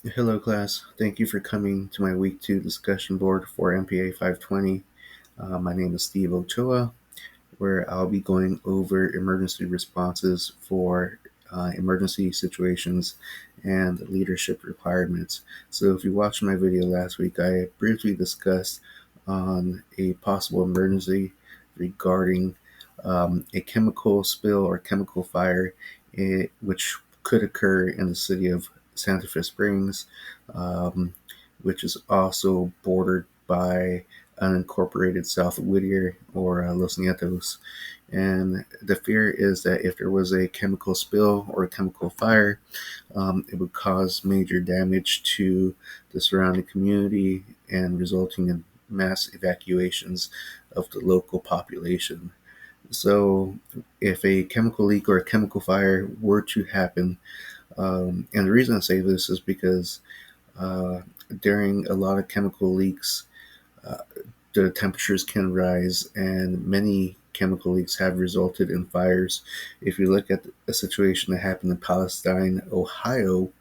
Hello, class. Thank you for coming to my week 2 discussion board for MPA520. My name is Steve Ochoa, where I'll be going over emergency responses for emergency situations and leadership requirements. So, if you watched my video last week, I briefly discussed on a possible emergency regarding a chemical spill or chemical fire, which could occur in the city of Santa Fe Springs, um, which is also bordered by unincorporated South Whittier or Los Nietos. And the fear is that if there was a chemical spill or a chemical fire, it would cause major damage to the surrounding community and resulting in mass evacuations of the local population. So, if a chemical leak or a chemical fire were to happen, and the reason I say this is because uh, during a lot of chemical leaks, uh, the temperatures can rise, and many chemical leaks have resulted in fires. If you look at a situation that happened in Palestine, Ohio,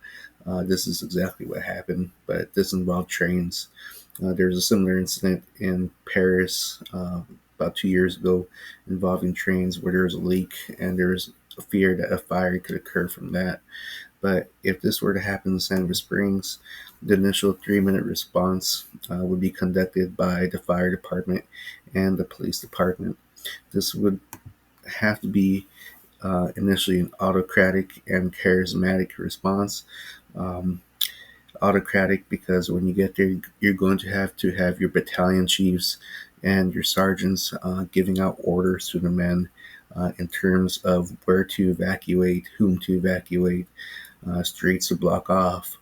this is exactly what happened, but this involved trains. There was a similar incident in Paris about 2 years ago involving trains where there was a leak and there was a fear that a fire could occur from that. But if this were to happen in Santa Fe Springs, the initial 3-minute response would be conducted by the fire department and the police department. This would have to be initially an autocratic and charismatic response. Um, Autocratic because when you get there, you're going to have your battalion chiefs and your sergeants giving out orders to the men in terms of where to evacuate, whom to evacuate, streets to block off,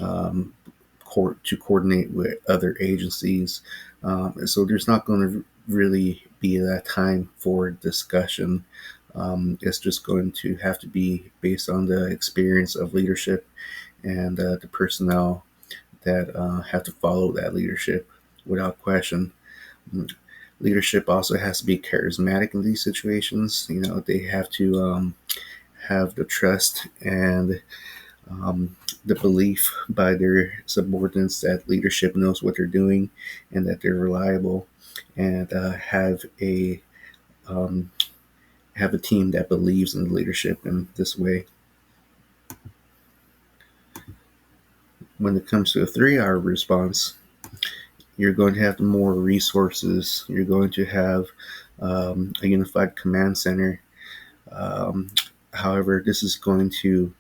um, to coordinate with other agencies. So there's not going to really be that time for discussion. It's just going to have to be based on the experience of leadership and the personnel that have to follow that leadership without question. Leadership also has to be charismatic in these situations. They have to have the trust and the belief by their subordinates that leadership knows what they're doing and that they're reliable, and um, have a team that believes in leadership in this way. When it comes to a 3-hour response, you're going to have more resources. You're going to have a unified command center. Um, However, this is going to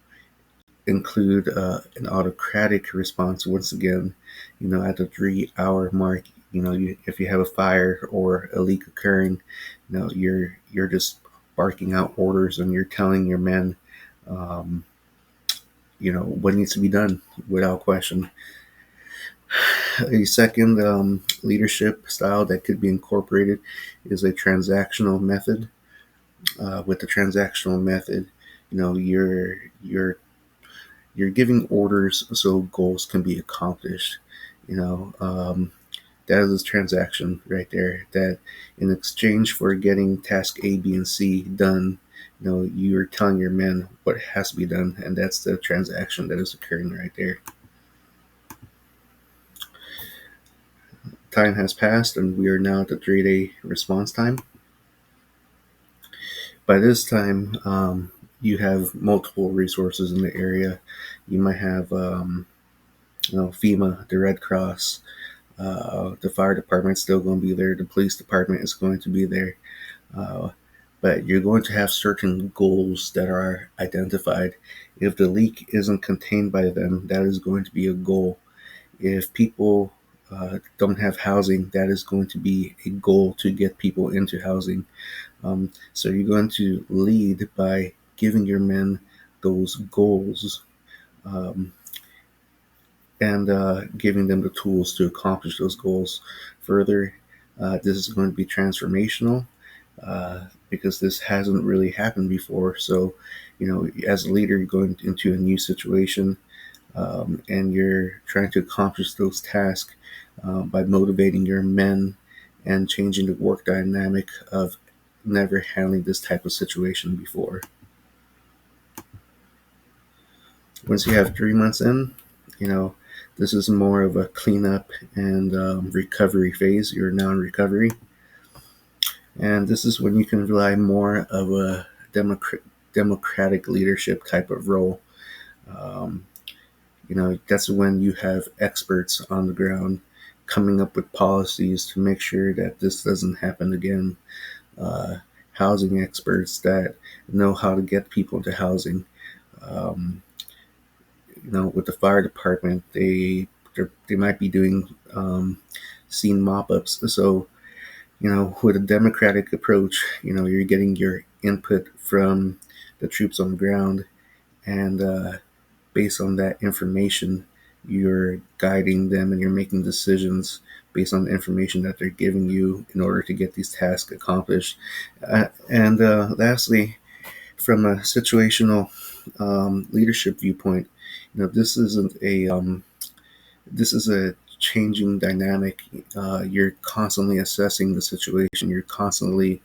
include an autocratic response once again. At the 3-hour mark, if you have a fire or a leak occurring, you're just barking out orders and you're telling your men, um, what needs to be done without question. A second leadership style that could be incorporated is a transactional method. With the transactional method, you're giving orders so goals can be accomplished. You know, um, that is a transaction right there. That in exchange for getting task A, B, and C done, you're telling your men what has to be done, and that's the transaction that is occurring right there. Time has passed, and we are now at the 3-day response time. By this time, you have multiple resources in the area. You might have, FEMA, the Red Cross, the fire department's still going to be there. The police department is going to be there. Uh, but you're going to have certain goals that are identified. If the leak isn't contained by them, that is going to be a goal. If people don't have housing, that is going to be a goal to get people into housing. So you're going to lead by giving your men those goals, um, and giving them the tools to accomplish those goals. Further, this is going to be transformational because this hasn't really happened before. So, as a leader, you're going into a new situation, and you're trying to accomplish those tasks by motivating your men and changing the work dynamic of never handling this type of situation before. Once you have 3 months in, you know, this is more of a cleanup and recovery phase. You're now in recovery, and this is when you can rely more of a democratic leadership type of role. Um, that's when you have experts on the ground coming up with policies to make sure that this doesn't happen again. Uh, Housing experts that know how to get people into housing. Um, with the fire department, they might be doing scene mop-ups. So, with a democratic approach, you're getting your input from the troops on the ground, and based on that information, you're guiding them and you're making decisions based on the information that they're giving you in order to get these tasks accomplished. And lastly, from a situational leadership viewpoint, this isn't a this is a changing dynamic. You're constantly assessing the situation. You're constantly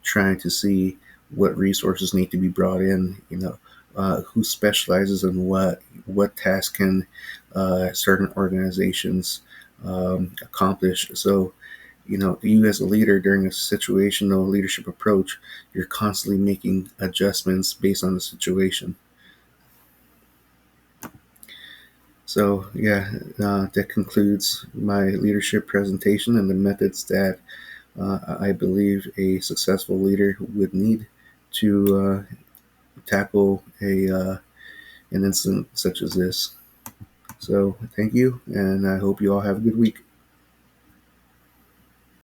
trying to see what resources need to be brought in. Who specializes in what task can certain organizations accomplish. So, you as a leader during a situational leadership approach, you're constantly making adjustments based on the situation. So, yeah, that concludes my leadership presentation and the methods that I believe a successful leader would need to tackle an incident such as this. So, thank you, and I hope you all have a good week.